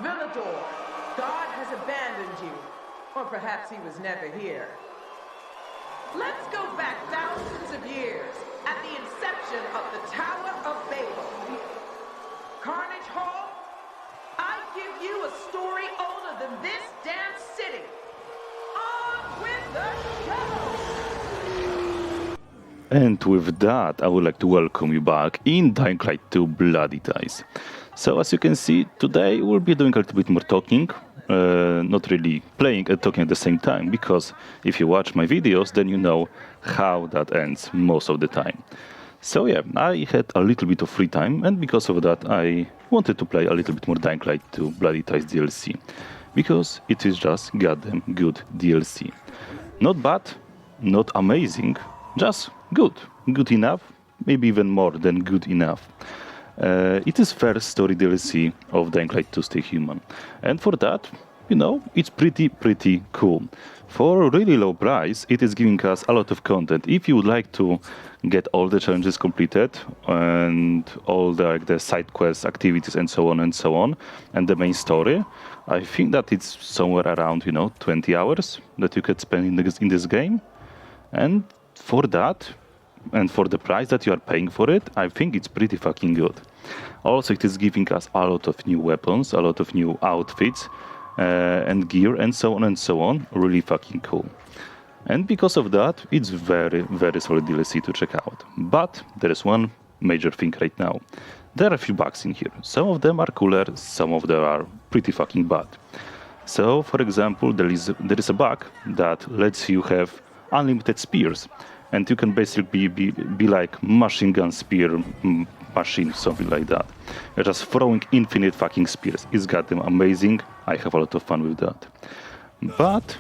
Vileador, God has abandoned you. Or perhaps he was never here. Let's go back thousands of years, at the inception of the Tower of Babel. Carnage Hall, I give you a story older than this damn city. On with the show! And with that, I would like to welcome you back in Dying Light 2 Bloody Ties. So as you can see, today we'll be doing a little bit more talking, not really playing and talking at the same time, because if you watch my videos, then you know how that ends most of the time. So yeah, I had a little bit of free time, and because of that I wanted to play a little bit more Dying Light 2 Bloody Ties DLC, because it is just goddamn good DLC. Not bad, not amazing, just good. Good enough, maybe even more than good enough. It is first story DLC of Dying Light 2 Stay Human, and for that, you know, it's pretty cool. For a really low price, it is giving us a lot of content. If you would like to get all the challenges completed and all the side quests, activities, and so on, and the main story, I think that it's somewhere around, 20 hours that you could spend in this game. And for that, and for the price that you are paying for it, I think it's pretty fucking good. Also, it is giving us a lot of new weapons, a lot of new outfits, and gear, and so on. Really fucking cool. And because of that, it's very solid DLC to check out. But there is one major thing right now. There are a few bugs in here. Some of them are cooler, some of them are pretty fucking bad. So, for example, there is a bug that lets you have unlimited spears, and you can basically be like machine gun spear machine, something like that. You're just throwing infinite fucking spears. It's goddamn amazing. I have a lot of fun with that. But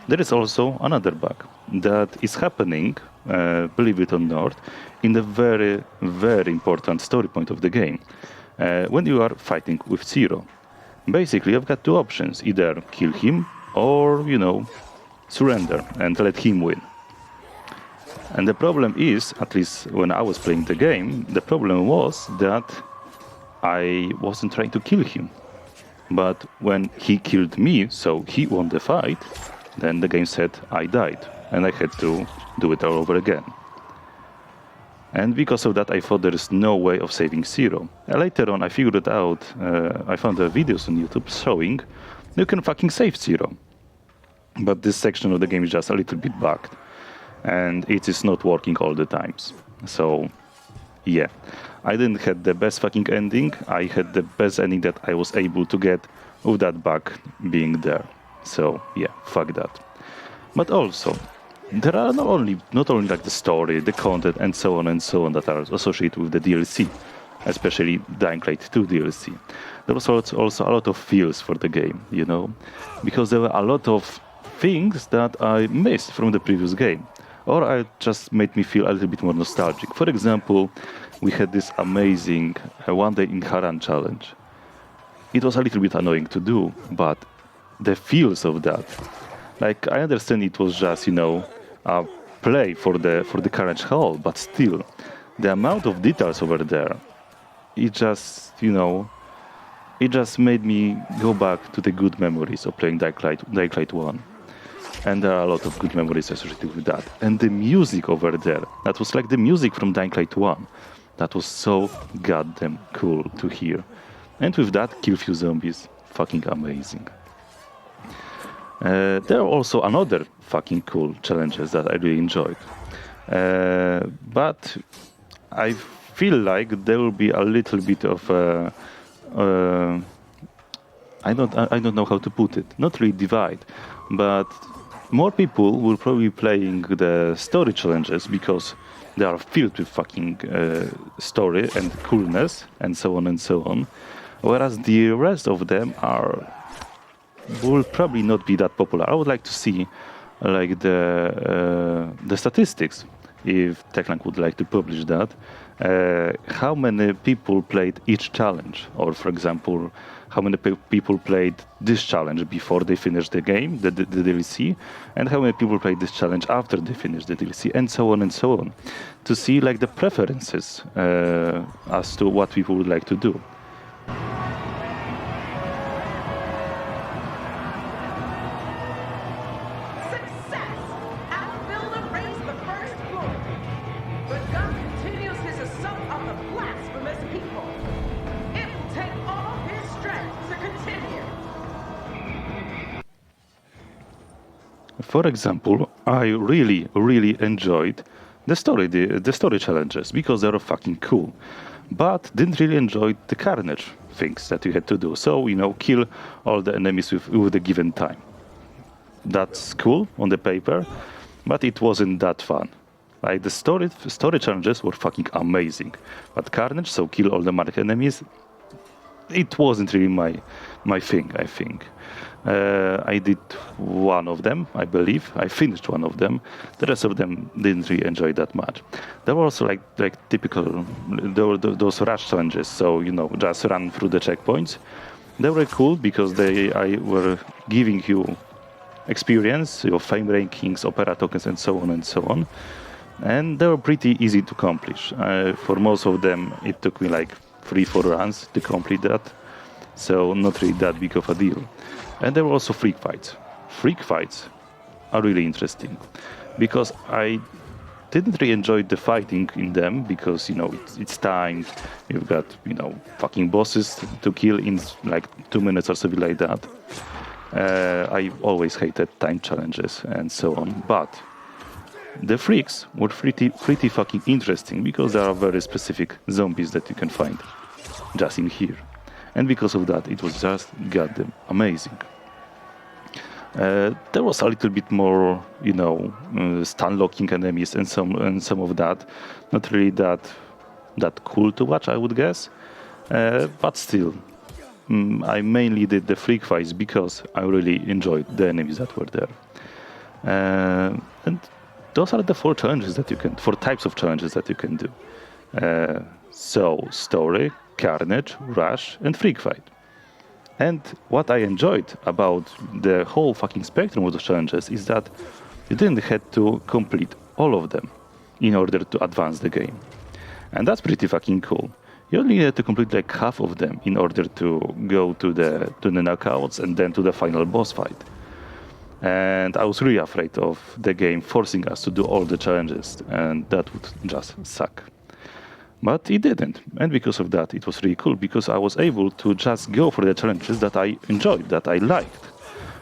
there is also another bug that is happening, believe it or not, in the very important story point of the game, when you are fighting with Zero. Basically, I've got two options: either kill him or, surrender and let him win. And the problem is, at least when I was playing the game, the problem was that I wasn't trying to kill him. But when he killed me, so he won the fight, then the game said I died, and I had to do it all over again. And because of that, I thought there is no way of saving Zero. Later on, I figured it out. I found the videos on YouTube showing you can fucking save Zero. But this section of the game is just a little bit bugged, and it is not working all the times. So, yeah. I didn't have the best fucking ending. I had the best ending that I was able to get with that bug being there. So, yeah, fuck that. But also, there are not only like the story, the content, and so on that are associated with the DLC, especially Dying Light 2 DLC. There was also a lot of feels for the game, because there were a lot of things that I missed from the previous game, or it just made me feel a little bit more nostalgic. For example, we had this amazing One Day in Haran challenge. It was a little bit annoying to do, but the feels of that, like, I understand it was just, a play for the Carnage Hall, but still, the amount of details over there, it just, it just made me go back to the good memories of playing Dying Light 1. And there are a lot of good memories associated with that. And the music over there, that was like the music from Dying Light 1. That was so goddamn cool to hear. And with that, kill few zombies. Fucking amazing. There are also another fucking cool challenges that I really enjoyed. But I feel like there will be a little bit of I don't know how to put it. Not really divide, but more people will probably be playing the story challenges because they are filled with fucking story and coolness and so on. Whereas the rest of them will probably not be that popular. I would like to see like the statistics, if Techland would like to publish that. How many people played each challenge, or for example, how many people played this challenge before they finished the game, the DLC, and how many people played this challenge after they finished the DLC, and so on, to see like the preferences as to what people would like to do. For example, I really enjoyed the story challenges because they were fucking cool, but didn't really enjoy the carnage things that you had to do. So, kill all the enemies with a given time. That's cool on the paper, but it wasn't that fun. Like the story challenges were fucking amazing, but carnage, so kill all the marked enemies, it wasn't really my thing, I think. I did one of them, I believe. I finished one of them. The rest of them didn't really enjoy that much. There were also like typical those rush challenges. So just run through the checkpoints. They were cool because I were giving you experience, your fame rankings, opera tokens, and so on and so on. And they were pretty easy to accomplish. For most of them, it took me like 3-4 runs to complete that. So not really that big of a deal. And there were also freak fights. Freak fights are really interesting because I didn't really enjoy the fighting in them because, it's timed. You've got, fucking bosses to kill in like 2 minutes or something like that. I always hated time challenges and so on. But the freaks were pretty fucking interesting because there are very specific zombies that you can find just in here. And because of that, it was just goddamn amazing. There was a little bit more, stun locking enemies and some of that. Not really that cool to watch, I would guess. But still, I mainly did the freak fights because I really enjoyed the enemies that were there. And those are the four types of challenges that you can do. So story, carnage, rush, and freak fight. And what I enjoyed about the whole fucking spectrum of the challenges is that you didn't have to complete all of them in order to advance the game. And that's pretty fucking cool. You only had to complete like half of them in order to go to the knockouts and then to the final boss fight. And I was really afraid of the game forcing us to do all the challenges, and that would just suck. But it didn't, and because of that, it was really cool, because I was able to just go for the challenges that I enjoyed, that I liked,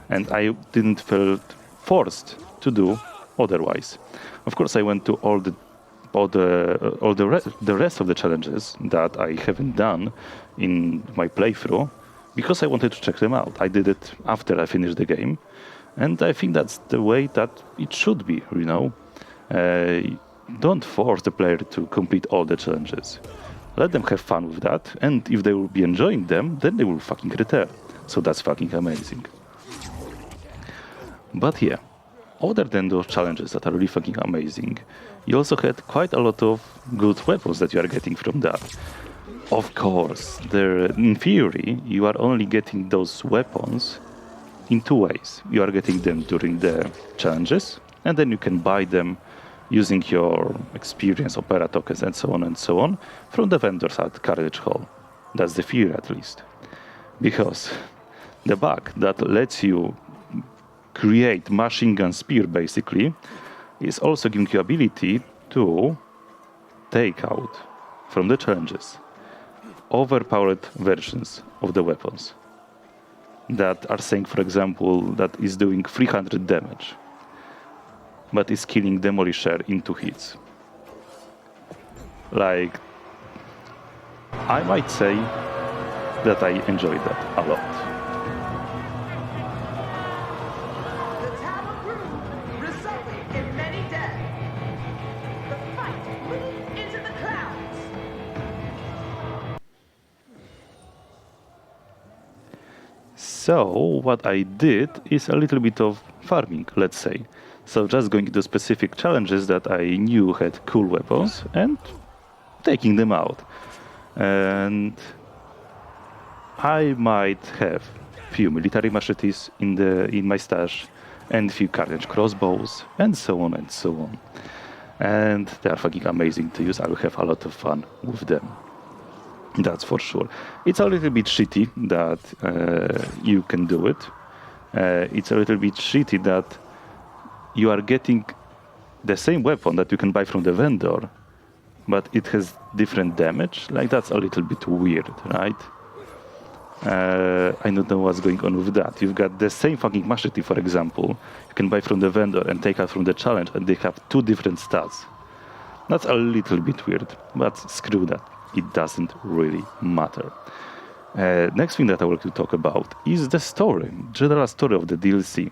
and I didn't feel forced to do otherwise. Of course, I went to all the rest of the challenges that I haven't done in my playthrough, because I wanted to check them out. I did it after I finished the game, and I think that's the way that it should be, Don't force the player to complete all the challenges. Let them have fun with that, and if they will be enjoying them, then they will fucking return. So that's fucking amazing. But yeah, other than those challenges that are really fucking amazing, you also had quite a lot of good weapons that you are getting from that. Of course, in theory, you are only getting those weapons in two ways. You are getting them during the challenges, and then you can buy them using your experience, opera tokens, and so on from the vendors at Carriage Hall. That's the fear, at least. Because the bug that lets you create machine gun spear, basically, is also giving you ability to take out from the challenges overpowered versions of the weapons that are saying, for example, that is doing 300 damage, but is killing Demolisher in 2 hits. Like, I might say that I enjoyed that a lot. The tower grew, resulting in many dead. The fight moved into the clouds. So, what I did is a little bit of farming, let's say. So just going into specific challenges that I knew had cool weapons and taking them out. And I might have few military machetes in my stash and few carnage crossbows and so on and so on. And they are fucking amazing to use. I will have a lot of fun with them. That's for sure. It's a little bit shitty that you can do it. It's a little bit shitty that you are getting the same weapon that you can buy from the vendor, but it has different damage. Like, that's a little bit weird, right? I don't know what's going on with that. You've got the same fucking machete, for example. You can buy from the vendor and take out from the challenge, and they have 2 different stats. That's a little bit weird, but screw that. It doesn't really matter. Next thing that I want to talk about is the story, general story of the DLC.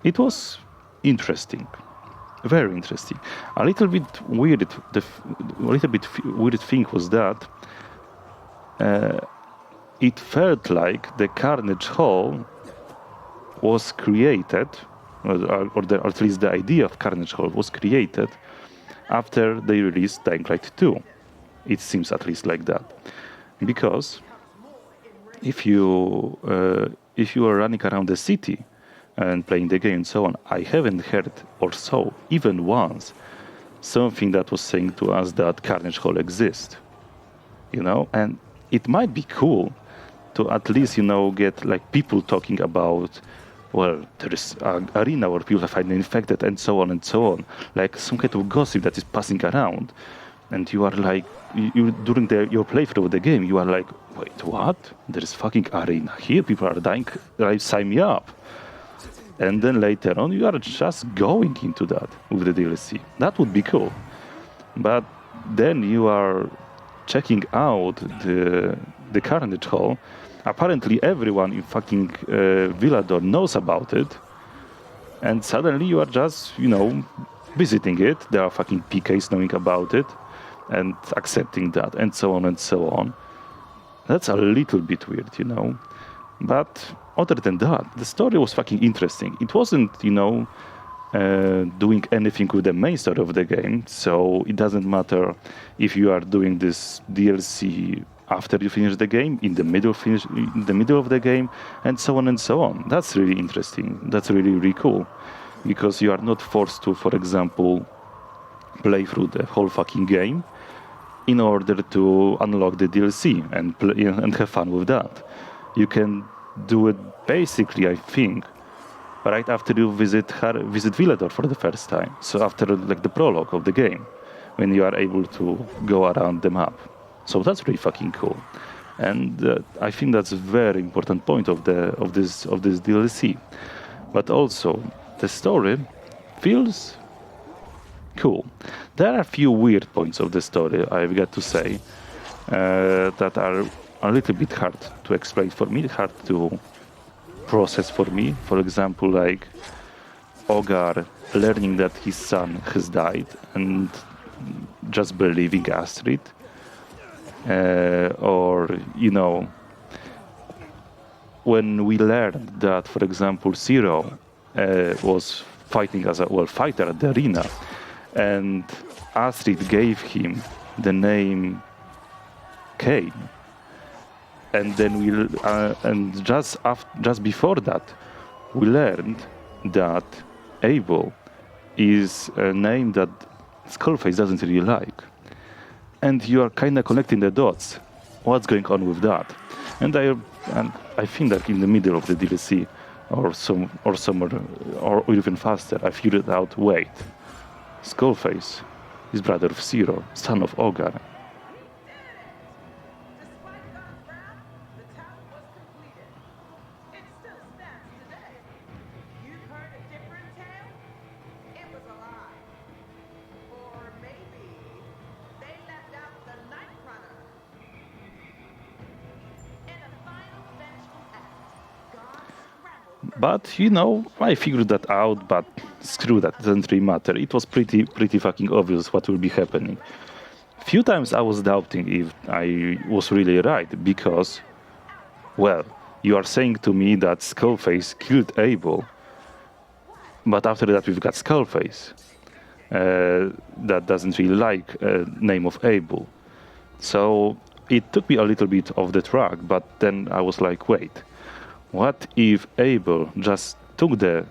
It was interesting, very interesting. A little bit weird. Weird thing was that it felt like the Carnage Hall was created, or at least the idea of Carnage Hall was created after they released Dying Light 2. It seems at least like that, because if you are running around the city and playing the game and so on, I haven't heard or saw even once something that was saying to us that Carnage Hall exists, and it might be cool to at least, get like people talking about, well, there is an arena where people are finding infected and so on, like some kind of gossip that is passing around. And you are like, during your playthrough of the game, you are like, wait, what? There is fucking arena here, people are dying, like, sign me up. And then later on, you are just going into that with the DLC. That would be cool. But then you are checking out the Carnage Hall. Apparently everyone in fucking Vileador knows about it. And suddenly you are just, visiting it. There are fucking PKs knowing about it and accepting that, and so on and so on. That's a little bit weird, But other than that, the story was fucking interesting. It wasn't, doing anything with the main story of the game, so it doesn't matter if you are doing this DLC after you finish the game, in the middle of the game, and so on and so on. That's really interesting. That's really, really cool, because you are not forced to, for example, play through the whole fucking game in order to unlock the DLC and have fun with that. You can do it basically, I think, right after you visit Vileador for the first time. So after like the prologue of the game, when you are able to go around the map. So that's really fucking cool, and I think that's a very important point of this DLC. But also, the story feels cool. There are a few weird points of the story, I've got to say, that are a little bit hard to explain for me, hard to process for me. For example, like Ogar learning that his son has died and just believing Astrid. Or, when we learned that, for example, Zero was fighting as a fighter at the arena, and Astrid gave him the name Kane, and then just before that, we learned that Abel is a name that Skullface doesn't really like. And you are kind of connecting the dots. What's going on with that? And I think that in the middle of the DLC, or somewhere, or even faster, I figured out. Wait, Skullface is brother of Zero, son of Ogar. But, I figured that out, but screw that, it doesn't really matter. It was pretty fucking obvious what will be happening. Few times I was doubting if I was really right, because, well, you are saying to me that Skullface killed Abel, but after that we've got Skullface. That doesn't really like name of Abel. So it took me a little bit off the track, but then I was like, wait, what if Abel just took the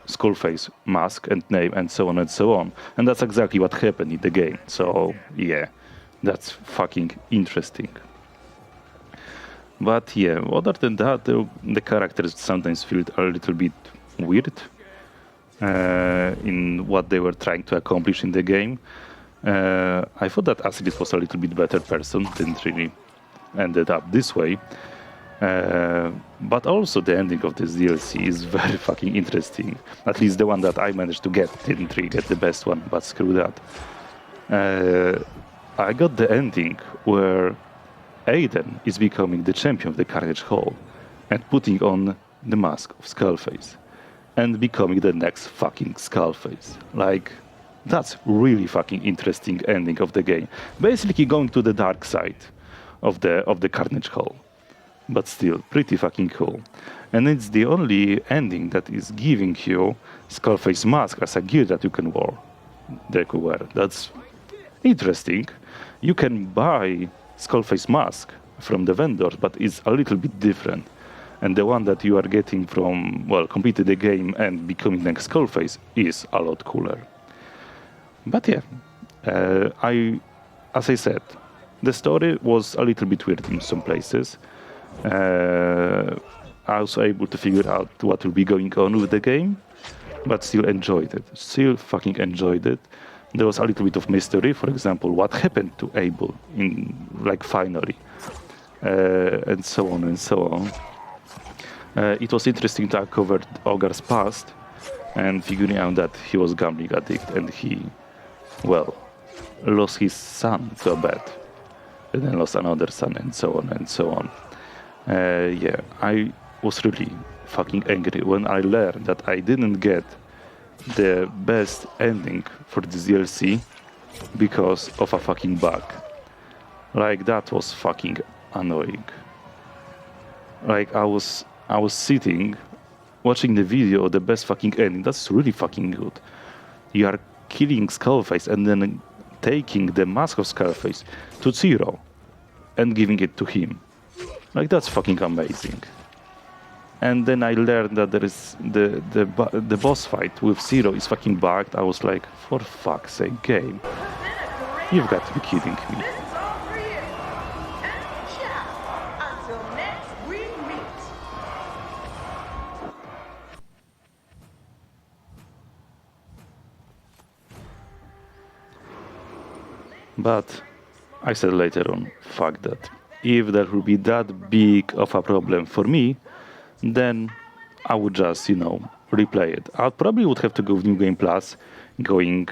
Skullface mask and name and so on and so on? And that's exactly what happened in the game. So yeah, that's fucking interesting. But yeah, other than that, the characters sometimes feel a little bit weird in what they were trying to accomplish in the game. I thought that Astrid was a little bit better person, didn't really ended up this way. But also the ending of this DLC is very fucking interesting. At least the one that I managed to get. Didn't really get the best one, but screw that. I got the ending where Aiden is becoming the champion of the Carnage Hall and putting on the mask of Skullface and becoming the next fucking Skullface. Like, that's really fucking interesting ending of the game. Basically going to the dark side of the Carnage Hall. But still, pretty fucking cool. And it's the only ending that is giving you Skullface mask as a gear that you can wear. That's interesting. You can buy Skullface mask from the vendors, but it's a little bit different. And the one that you are getting from, well, completing the game and becoming next Skullface is a lot cooler. But yeah, as I said, the story was a little bit weird in some places. I was able to figure out what will be going on with the game, but still enjoyed it. Still fucking enjoyed it. There was a little bit of mystery, for example, what happened to Abel finally, and so on and so on. It was interesting to uncover Ogar's past and figuring out that he was gambling addict and he, well, lost his son to a bet, and then lost another son, and so on and so on. Yeah, I was really fucking angry when I learned that I didn't get the best ending for this DLC because of a fucking bug. Like, that was fucking annoying. Like, I was sitting watching the video of the best fucking ending. That's really fucking good. You are killing Skullface and then taking the mask of Skullface to Zero and giving it to him. Like, that's fucking amazing. And then I learned that there is the boss fight with Zero is fucking bugged. I was like, for fuck's sake, game. You've got to be kidding me. This is all for you. And ciao. Until next we meet. But I said later on, fuck that. If that would be that big of a problem for me, then I would just, replay it. I probably would have to go with New Game Plus, going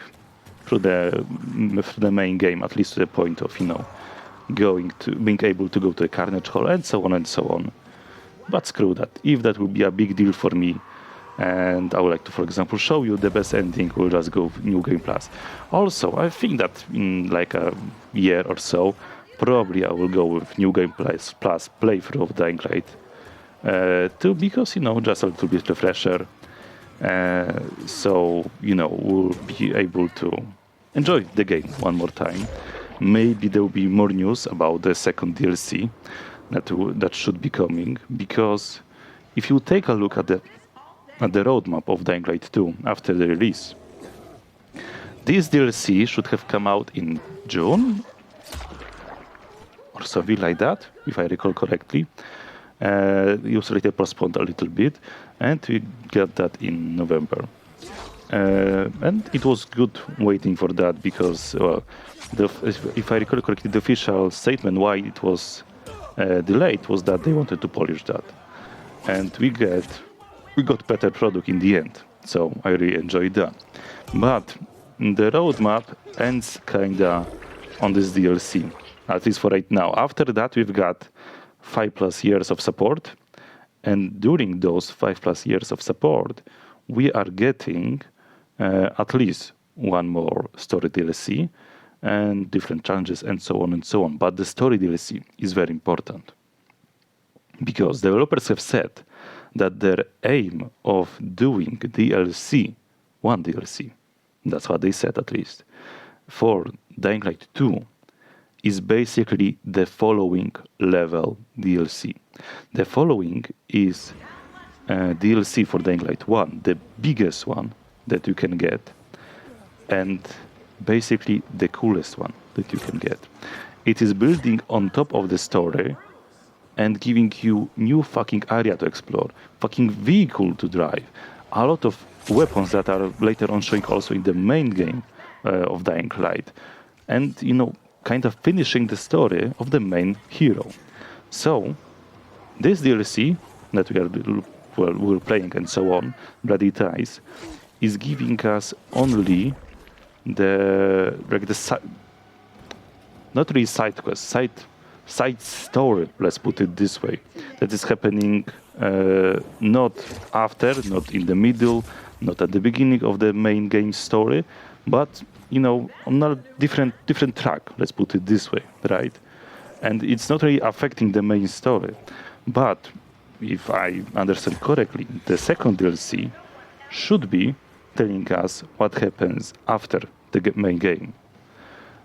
through the main game, at least to the point of, being able to go to the Carnage Hall and so on and so on. But screw that. If that would be a big deal for me, and I would like to, for example, show you the best ending, we'll just go with New Game Plus. Also, I think that in like a year or so, probably I will go with New Game Plus playthrough of Dying Light. Because, just a little bit refresher. So, we'll be able to enjoy the game one more time. Maybe there will be more news about the second DLC that should be coming. Because if you take a look at the roadmap of Dying Light 2 after the release, this DLC should have come out in June or something like that, if I recall correctly. It was later postponed a little bit, and we got that in November. And it was good waiting for that because, if I recall correctly, the official statement why it was delayed was that they wanted to polish that. And we got better product in the end, so I really enjoyed that. But the roadmap ends kinda on this DLC, at least for right now. After that, we've got 5+ years of support, and during those 5+ years of support, we are getting at least one more story DLC and different challenges and so on and so on. But the story DLC is very important because developers have said that their aim of doing one DLC, that's what they said at least, for Dying Light 2 is basically the following level DLC. The following is DLC for Dying Light 1, the biggest one that you can get, and basically the coolest one that you can get. It is building on top of the story and giving you new fucking area to explore, fucking vehicle to drive, a lot of weapons that are later on showing also in the main game of Dying Light, and kind of finishing the story of the main hero. So This DLC that we're playing and so on, Bloody Ties, is giving us only not really side quest, side story, let's put it this way, that is happening not after, not in the middle, not at the beginning of the main game story, but on a different track, let's put it this way, right? And it's not really affecting the main story. But if I understand correctly, the second DLC should be telling us what happens after the main game,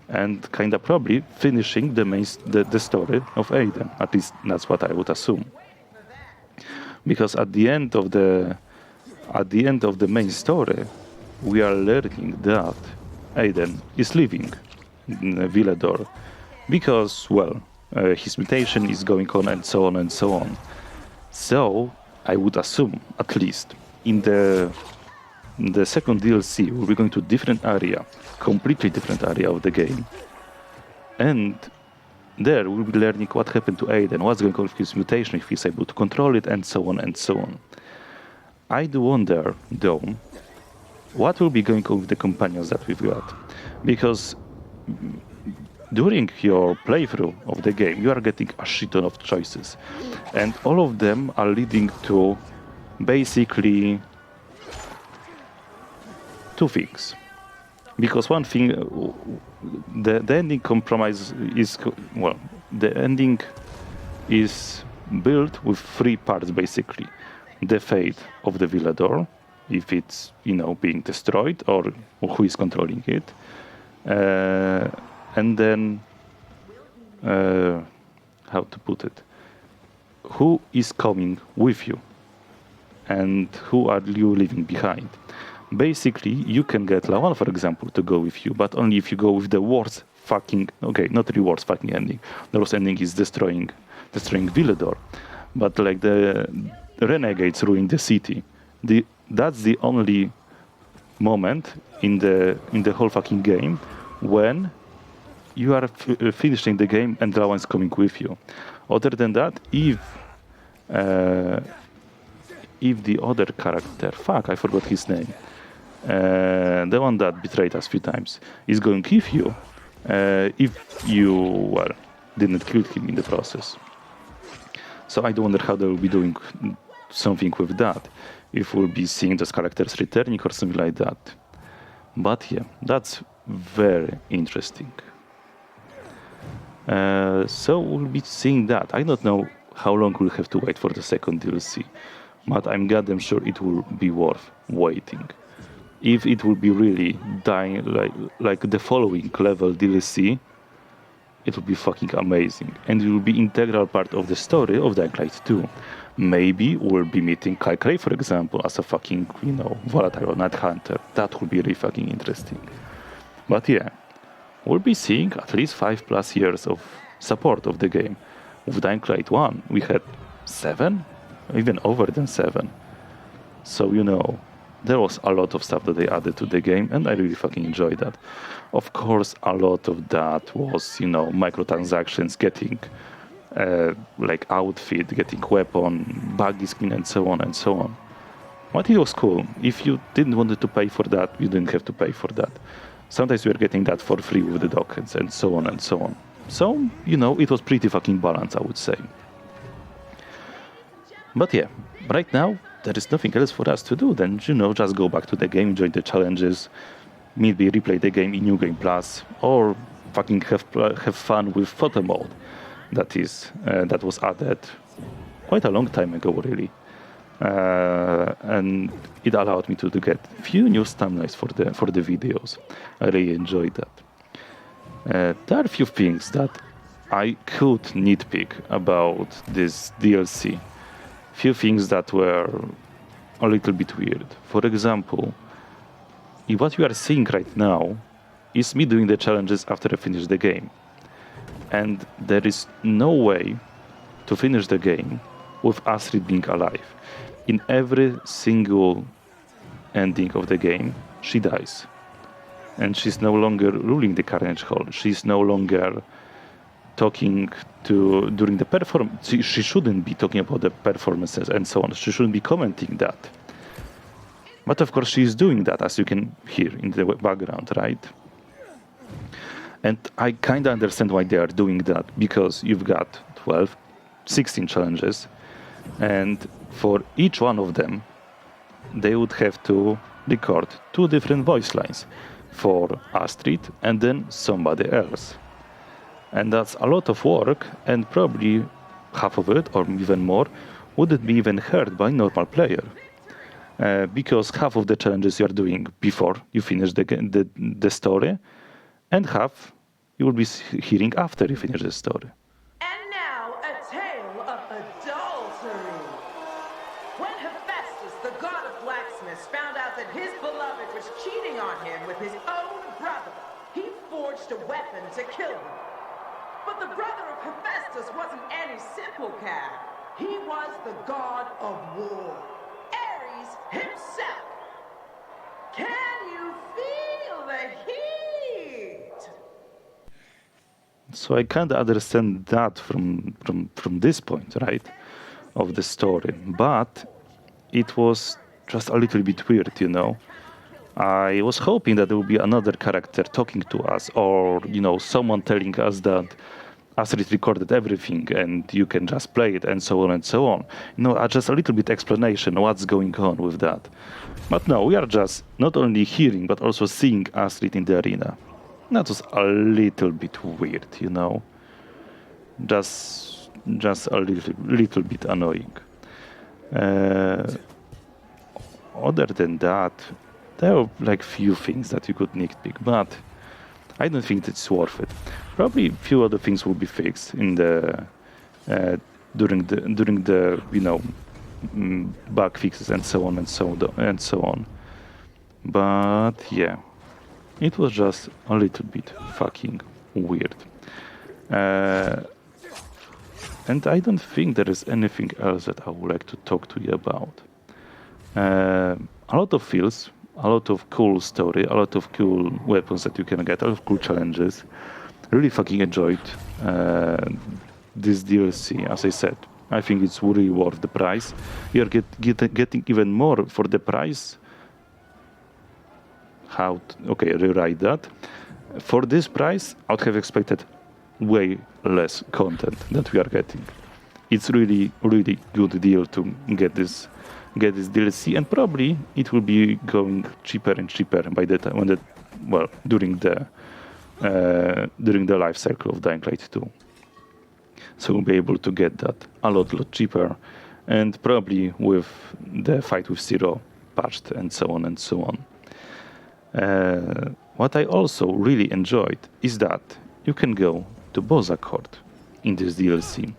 and kind of probably finishing the story of Aiden. At least that's what I would assume. Because at the end of the main story, we are learning that Aiden is leaving Vileador because, well, his mutation is going on and so on and so on. So I would assume, at least in the second DLC, we're going to different area, completely different area of the game, and there we'll be learning what happened to Aiden, what's going on with his mutation, if he's able to control it, and so on and so on. I do wonder, though, what will be going on with the companions that we've got, because during your playthrough of the game, you are getting a shit ton of choices, and all of them are leading to basically two things. Because one thing, the ending compromise is, well, the ending is built with three parts basically. The fate of the Vileador, if it's, being destroyed, or who is controlling it. And then, how to put it, who is coming with you, and who are you leaving behind. Basically, you can get Lawan, for example, to go with you, but only if you go with the worst fucking, okay, not really worst fucking ending. The worst ending is destroying Vileador, but like the renegades ruin the city. That's the only moment in the whole fucking game when you are finishing the game and Lawan is coming with you. Other than that, if the other character, fuck, I forgot his name, the one that betrayed us a few times, is going with you, if you didn't kill him in the process. So I do wonder how they will be doing something with that, if we'll be seeing those characters returning or something like that. But yeah, that's very interesting. So we'll be seeing that. I don't know how long we'll have to wait for the second DLC, but I'm goddamn sure it will be worth waiting. If it will be really dying like the following level DLC, it will be fucking amazing, and it will be integral part of the story of Dying Light 2. Maybe we'll be meeting Kai Cray, for example, as a fucking, volatile night hunter. That would be really fucking interesting. But yeah, we'll be seeing at least 5+ years of support of the game. With Dying Light 1, we had 7, even over than 7. So, there was a lot of stuff that they added to the game, and I really fucking enjoyed that. Of course, a lot of that was, microtransactions, getting outfit, getting weapon, buggy skin, and so on and so on. But it was cool. If you didn't want to pay for that, you didn't have to pay for that. Sometimes we were getting that for free with the tokens, and so on and so on. So, it was pretty fucking balanced, I would say. But yeah, right now, there is nothing else for us to do than, just go back to the game, enjoy the challenges, maybe replay the game in New Game Plus, or fucking have fun with photo mode. That was added quite a long time ago, really. And it allowed me to get few new thumbnails for the videos. I really enjoyed that. There are a few things that I could nitpick about this DLC. Few things that were a little bit weird. For example, what you are seeing right now is me doing the challenges after I finish the game. And there is no way to finish the game with Astrid being alive. In every single ending of the game, she dies. And she's no longer ruling the Carnage Hall. She's no longer talking to during the performance. She shouldn't be talking about the performances and so on. She shouldn't be commenting that. But of course she is doing that, as you can hear in the background, right? And I kind of understand why they are doing that, because you've got 12, 16 challenges, and for each one of them, they would have to record 2 different voice lines for Astrid and then somebody else. And that's a lot of work, and probably half of it, or even more, wouldn't be even heard by normal player. Because half of the challenges you are doing before you finish the story, and half you will be hearing after you finish the story. And now, a tale of adultery. When Hephaestus, the god of blacksmiths, found out that his beloved was cheating on him with his own brother, he forged a weapon to kill him. But the brother of Hephaestus wasn't any simple cat. He was the god of war, Ares himself. Can you feel the heat? So I kind of understand that from this point, right, of the story. But it was just a little bit weird, you know. I was hoping that there would be another character talking to us, or, you know, someone telling us that Astrid recorded everything and you can just play it, and so on and so on. You know, just a little bit explanation what's going on with that. But no, we are just not only hearing but also seeing Astrid in the arena. That was a little bit weird, you know. Just a little bit annoying. Other than that, there are like few things that you could nitpick, but I don't think it's worth it. Probably a few other things will be fixed in the during the you know, bug fixes and so on and so on. But yeah, it was just a little bit fucking weird. And I don't think there is anything else that I would like to talk to you about. A lot of feels, a lot of cool story, a lot of cool weapons that you can get, a lot of cool challenges. Really fucking enjoyed this DLC, as I said. I think it's really worth the price. You're getting even more for the price. Rewrite that. For this price, I would have expected way less content that we are getting. It's really, really good deal to get this DLC, and probably it will be going cheaper and cheaper by the time during the life cycle of Dying Light 2. So we'll be able to get that a lot cheaper, and probably with the fight with Zero patched and so on and so on. What I also really enjoyed is that you can go to Bozak Horde in this DLC.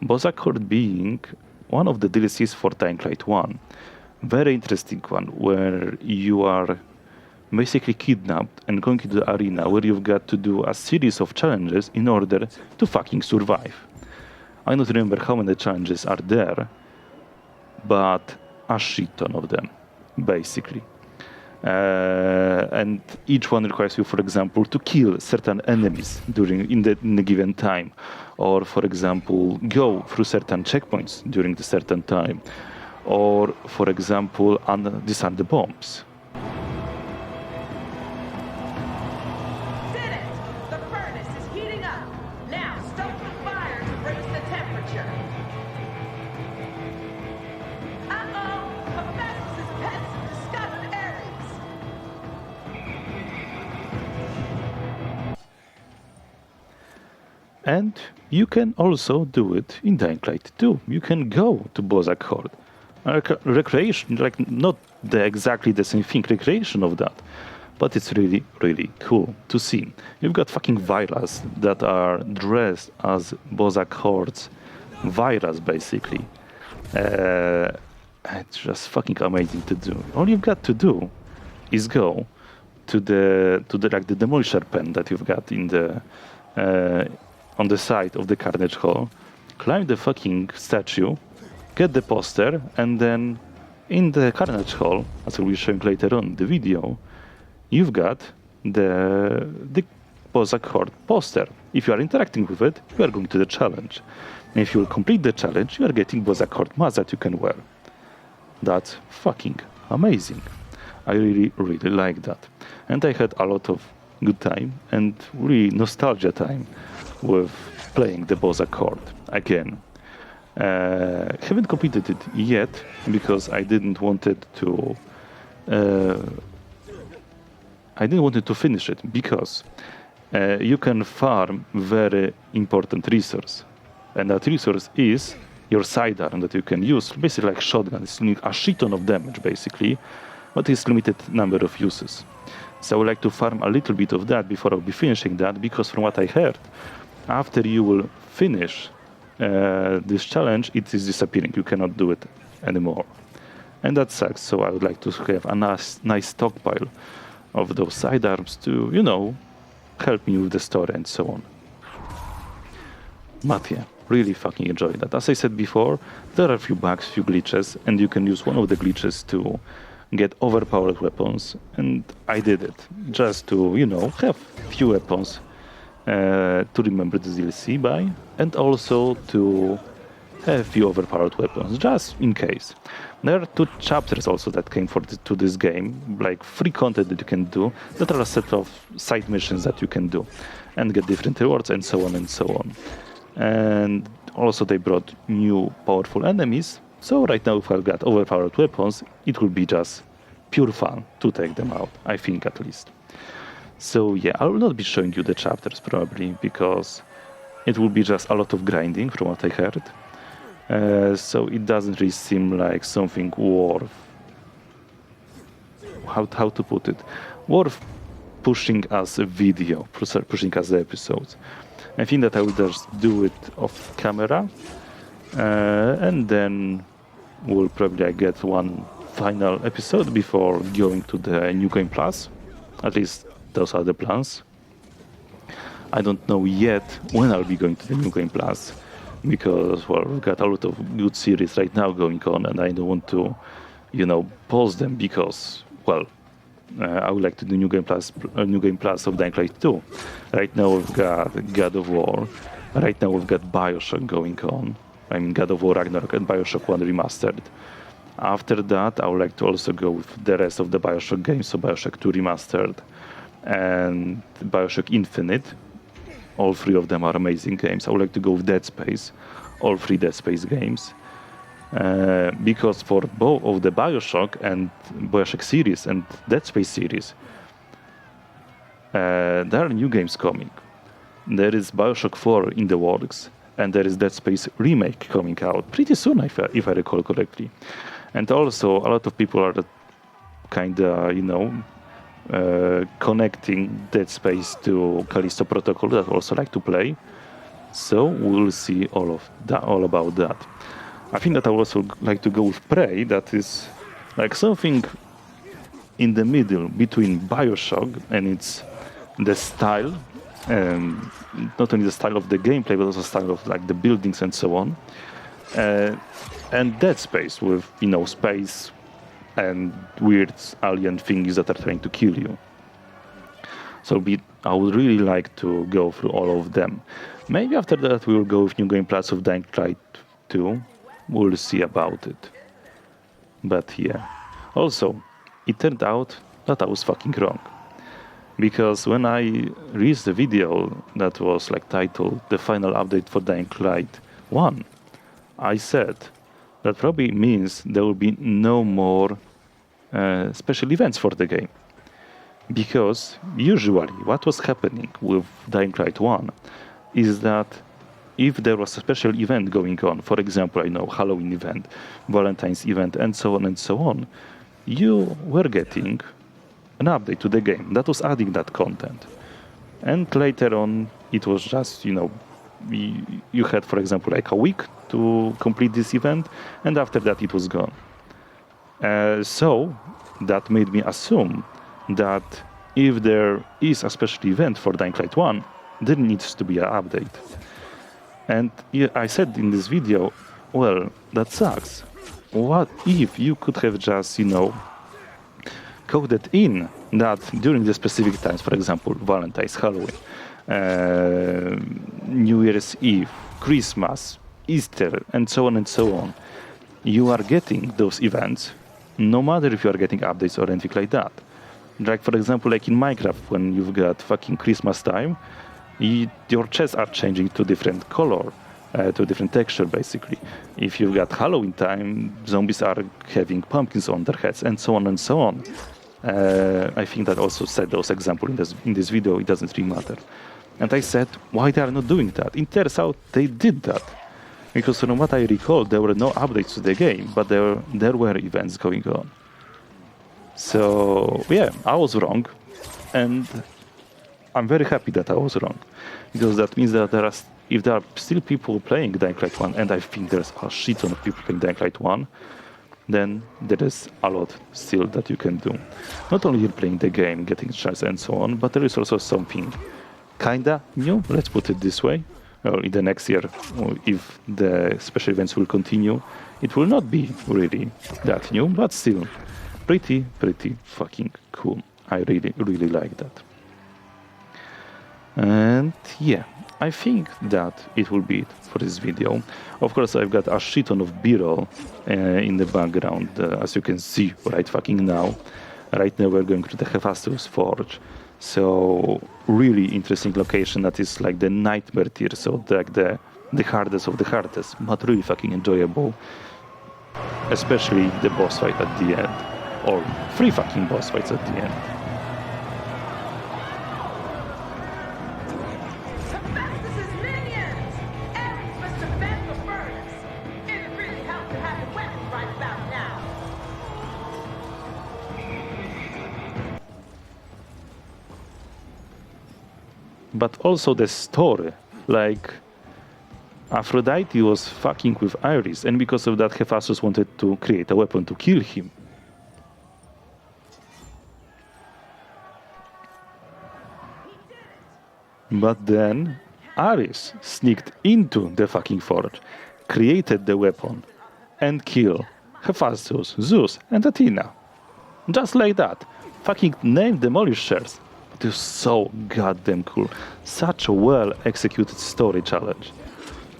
Bozak Horde being one of the DLCs for Dying Light 1. Very interesting one, where you are basically kidnapped and going into the arena where you've got to do a series of challenges in order to fucking survive. I don't remember how many challenges are there, but a shit ton of them, basically. And each one requires you, for example, to kill certain enemies in the given time, or, for example, go through certain checkpoints during the certain time, or, for example, disarm the bombs. Did it! The furnace is heating up. Now stoke the fire to raise the temperature. Uh-oh! Hephaestus' pets have discovered Ares. And you can also do it in Dying Light 2. You can go to Bozak Horde. Recreation, like not exactly the same thing, recreation of that. But it's really, really cool to see. You've got fucking Viras that are dressed as Bozak Horde's Viras, basically. It's just fucking amazing to do. All you've got to do is go to the demolisher pen that you've got in the on the side of the Carnage Hall, climb the fucking statue, get the poster, and then in the Carnage Hall, as I will be showing later on in the video, you've got the Bozak Horde poster. If you are interacting with it, you are going to the challenge. And if you will complete the challenge, you are getting Bozak Horde mask that you can wear. That's fucking amazing. I really, really like that. And I had a lot of good time and really nostalgia time with playing the Bozak Horde again. Haven't completed it yet because I didn't want it to finish it because you can farm very important resource, and that resource is your sidearm that you can use basically like shotgun. It's a shit ton of damage basically, but it's limited number of uses. So I would like to farm a little bit of that before I'll be finishing that, because from what I heard, after you will finish this challenge, it is disappearing. You cannot do it anymore. And that sucks, so I would like to have a nice stockpile of those sidearms to, you know, help me with the story and so on. But yeah, really fucking enjoy that. As I said before, there are a few bugs, few glitches, and you can use one of the glitches to get overpowered weapons, and I did it just to, you know, have few weapons to remember the DLC by, and also to have few overpowered weapons, just in case. There are 2 chapters also that came to this game, like free content that you can do, that are a set of side missions that you can do, and get different rewards, and so on and so on. And also they brought new powerful enemies, so right now if I've got overpowered weapons, it will be just pure fun to take them out, I think at least. So yeah, I will not be showing you the chapters probably, because it will be just a lot of grinding from what I heard. So it doesn't really seem like something worth, how to put it, worth pushing as a video, pushing as the episodes. I think that I will just do it off camera, and then we'll probably get one final episode before going to the New Game Plus. At least those are the plans. I don't know yet when I'll be going to the New Game Plus, because, well, we've got a lot of good series right now going on, and I don't want to, you know, pause them because, well, I would like to do New Game Plus of Dying Light 2. Right now we've got God of War. Right now we've got Bioshock going on. I mean, God of War Ragnarok and Bioshock 1 Remastered. After that, I would like to also go with the rest of the Bioshock games, so Bioshock 2 Remastered and Bioshock Infinite. All 3 of them are amazing games. I would like to go with Dead Space, all 3 Dead Space games. Because for both of the Bioshock and Bioshock series and Dead Space series, there are new games coming. There is Bioshock 4 in the works, and there is Dead Space remake coming out pretty soon, if I recall correctly. And also, a lot of people are kinda, you know, connecting Dead Space to Callisto Protocol that also like to play. So we'll see all about that. I think that I would also like to go with Prey, that is like something in the middle between Bioshock and it's the style, not only the style of the gameplay, but also the style of like the buildings and so on. And Dead Space with, you know, space and weird alien things that are trying to kill you. So I would really like to go through all of them. Maybe after that we will go with New Game Plus of Dying Light 2. We'll see about it. But yeah. Also, it turned out that I was fucking wrong. Because when I released the video that was like titled The Final Update for Dying Light 1, I said that probably means there will be no more special events for the game. Because usually what was happening with Dying Light 1 is that if there was a special event going on, for example, I know Halloween event, Valentine's event, and so on, you were getting an update to the game that was adding that content. And later on, it was just, you know, you had, for example, like a week to complete this event, and after that it was gone. So that made me assume that if there is a special event for Dying Light 1, there needs to be an update. And I said in this video, well, that sucks. What if you could have just, you know, coded in that during the specific times, for example, Valentine's, Halloween, New Year's Eve, Christmas, Easter, and so on and so on. You are getting those events, no matter if you are getting updates or anything like that. Like, for example, like in Minecraft, when you've got fucking Christmas time, your chests are changing to different color, to a different texture, basically. If you've got Halloween time, zombies are having pumpkins on their heads, and so on and so on. I think that also said those examples in this video. It doesn't really matter. And I said, why they are not doing that? It turns out they did that. Because from what I recall, there were no updates to the game, but there were events going on. So, yeah, I was wrong. And I'm very happy that I was wrong. Because that means that if there are still people playing Dying Light 1, and I think there's a shit ton of people playing Dying Light 1, then there is a lot still that you can do. Not only you're playing the game, getting chance and so on, but there is also something kinda new, let's put it this way. Well, in the next year, if the special events will continue, it will not be really that new, but still pretty fucking cool. I really like that. And yeah, I think that it will be it for this video. Of course, I've got a shit ton of B-roll in the background, as you can see right fucking now. Right now we're going to the Hephaestus Forge. So, really interesting location that is like the nightmare tier, so like the hardest of the hardest, but really fucking enjoyable. Especially the boss fight at the end, or 3 fucking boss fights at the end. But also the story, like Aphrodite was fucking with Iris, and because of that Hephaestus wanted to create a weapon to kill him. But then Iris sneaked into the fucking forge, created the weapon, and killed Hephaestus, Zeus, and Athena. Just like that. Fucking name demolishers. It is so goddamn cool. Such a well executed story challenge.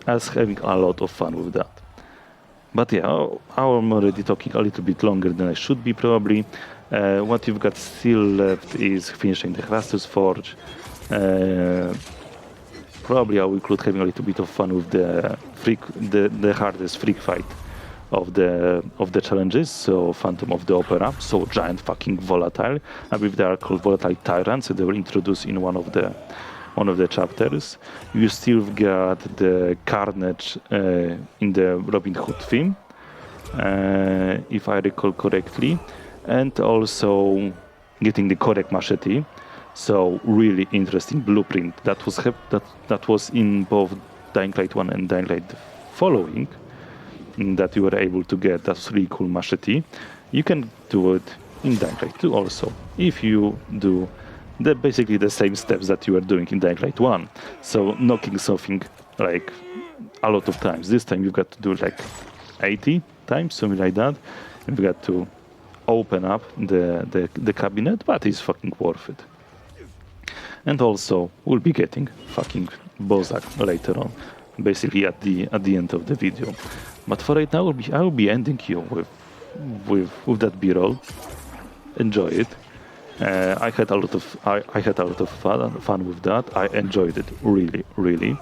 I was having a lot of fun with that. But yeah, I'm already talking a little bit longer than I should be probably. What you've got still left is finishing the Hephaestus Forge. Probably I will include having a little bit of fun with the hardest freak fight of the challenges, so Phantom of the Opera, so giant fucking volatile. I believe they are called volatile tyrants, so they were introduced in one of the chapters. You still got the Carnage in the Robin Hood theme, if I recall correctly, and also getting the correct machete. So really interesting blueprint that was in both Dying Light 1 and Dying Light following. That you were able to get. That's really cool machete. You can do it in Dying Light 2 also, if you do basically the same steps that you were doing in Dying Light 1. So knocking something like a lot of times. This time you've got to do like 80 times, something like that. You've got to open up the cabinet, but it's fucking worth it. And also we'll be getting fucking Bozak later on, basically at the end of the video. But for right now, I will be ending you with that B-roll. Enjoy it. I had a lot of fun with that. I enjoyed it really.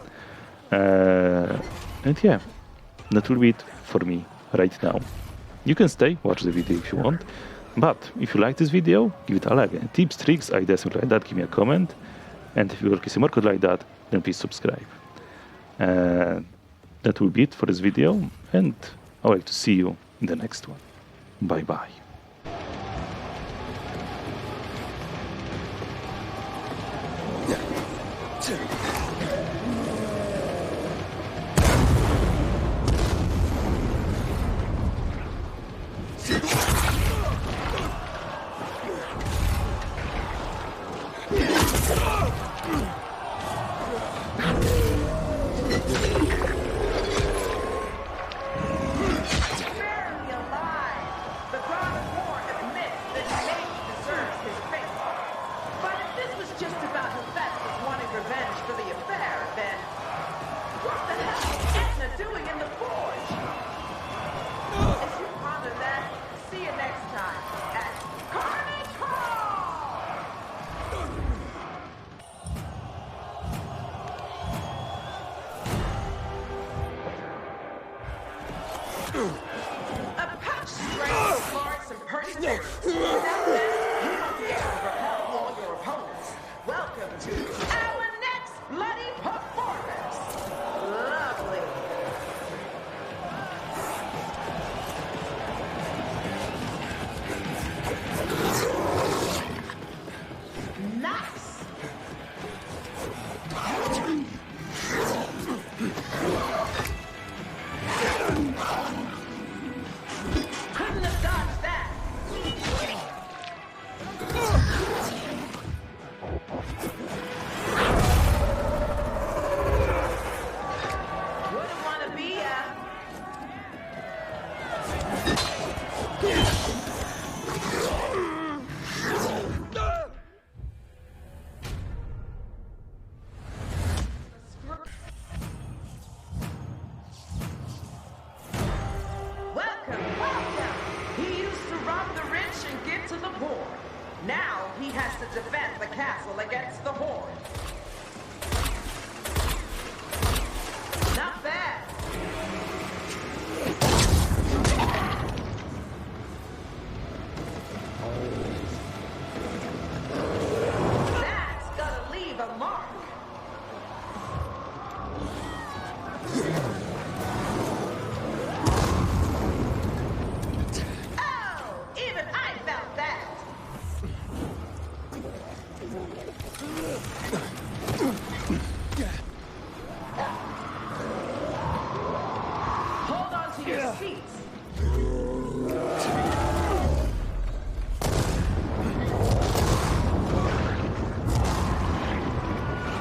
And yeah, that will be it for me right now. You can stay, watch the video if you want. But if you like this video, give it a like. And tips, tricks, ideas, something like that, give me a comment. And if you want to see more content like that, then please subscribe. That will be it for this video, and I would like to see you in the next one. Bye bye. Barely alive! The A pouch strength, smarts, and perseverance. Without this, you won't be able to repel all your opponents. Welcome to our next bloody performance. Lovely. Nice. Couldn't have dodged that. Wouldn't want to be Welcome. He used to rob the rich and give to the poor. Now he has to defend the castle against the horde. Not bad. That's gonna leave a mark. Oh, even I felt that. Hold on to your seats.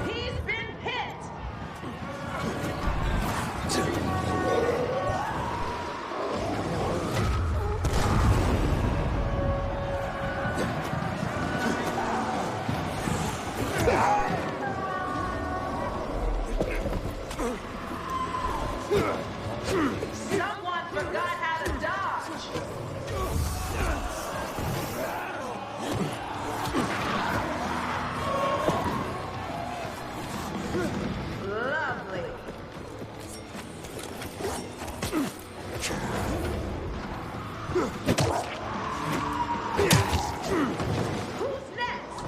He's been hit. Someone forgot how to dodge. Lovely. Who's next?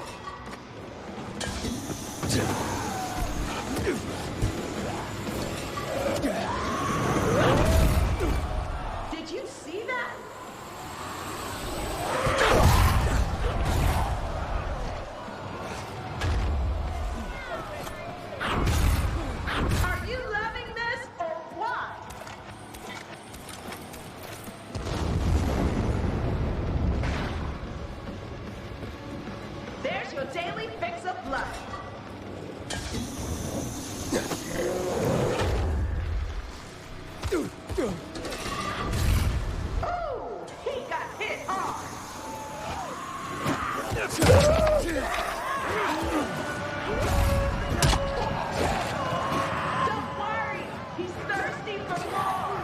Did you see that? Are you loving this or what? There's your daily fix of blood. Ooh, he got hit hard. Don't worry, he's thirsty for more.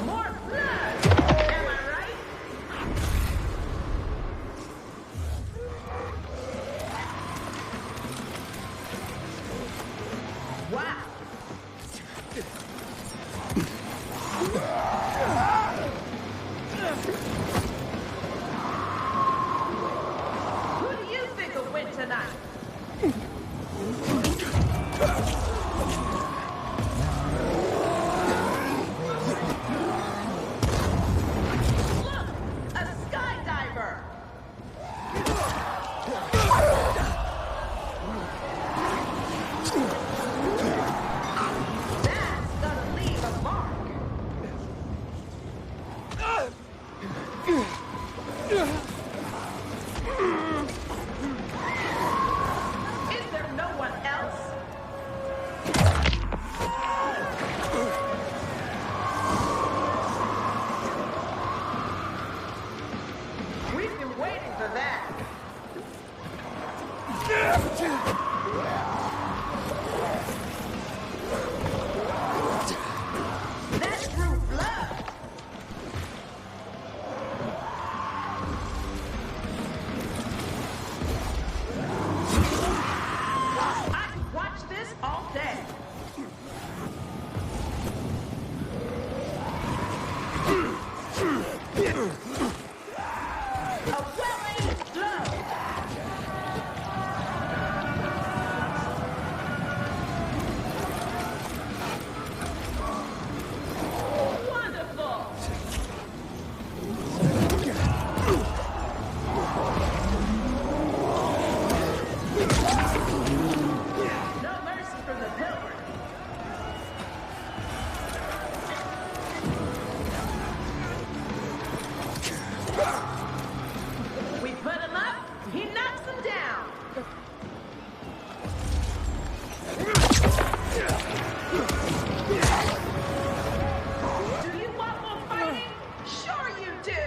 More blood. Am I right? Wow. Who do you think will win tonight? Look, a skydiver. That's gonna leave a mark. Is there no one else? We've been waiting for that. That drew blood. No mercy from the pilgrim. We put him up, he knocks him down. Do you want more fighting? Sure you do.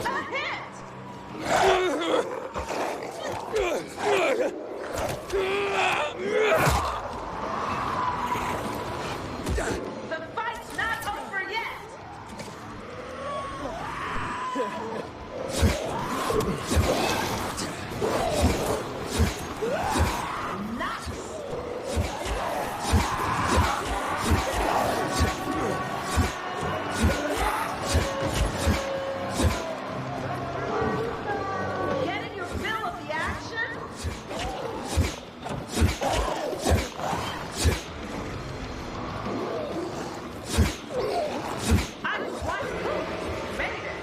A hit! The fight's not over yet! Getting your fill of the action? I was one who made it.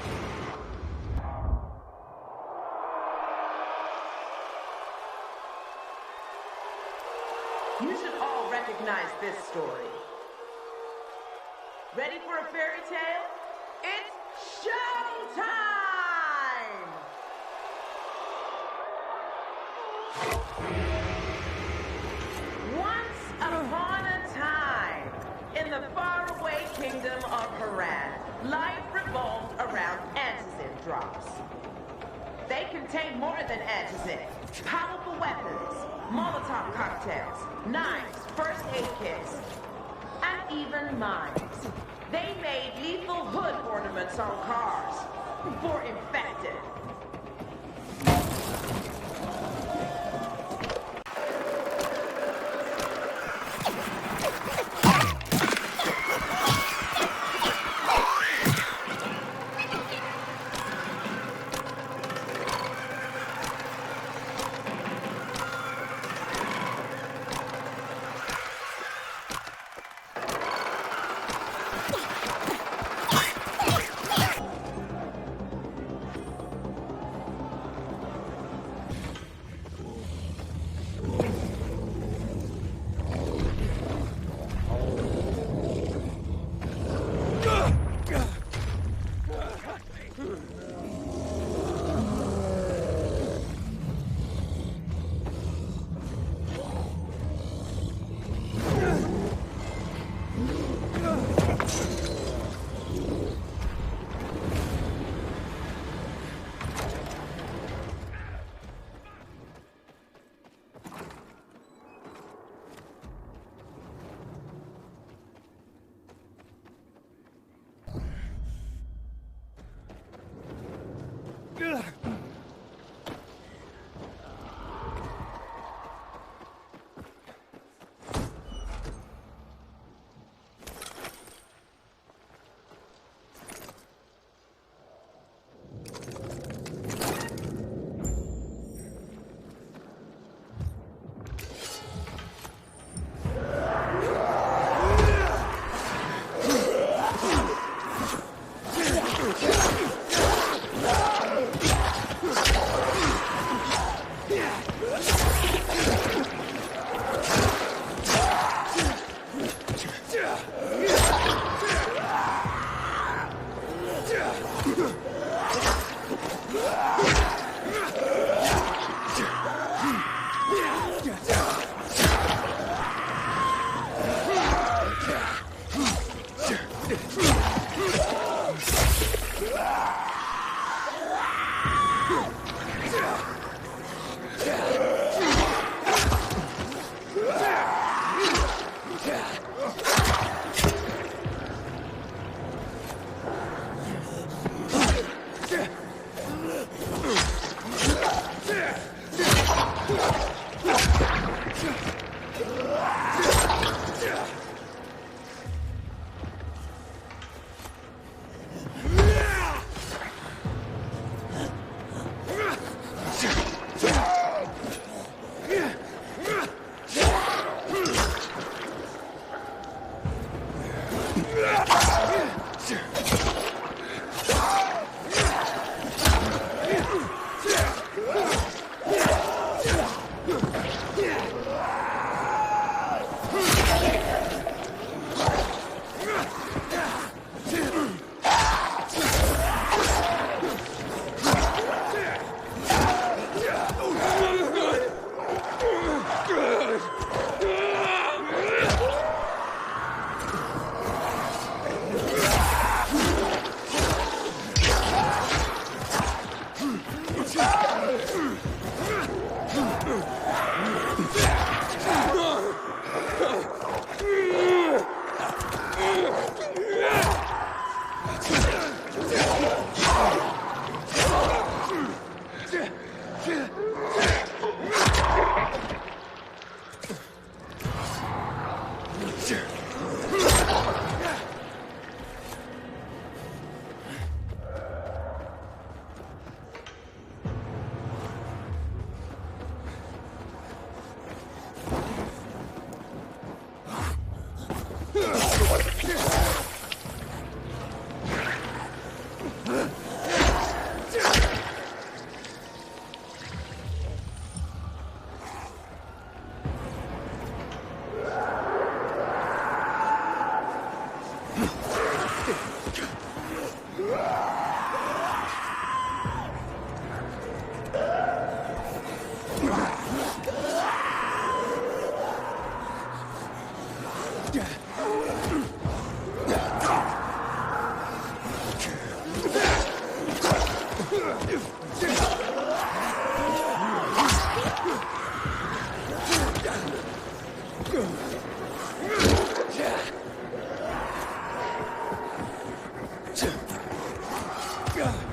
You should all recognize this story. Ready for a fairy tale? It's showtime! Once upon a time, in the faraway kingdom of Haran, life revolved around antizin drops. They contain more than antizin. Powerful weapons, Molotov cocktails, knives, first aid kits, and even mines. They made lethal hood ornaments on cars for infected. Yeah.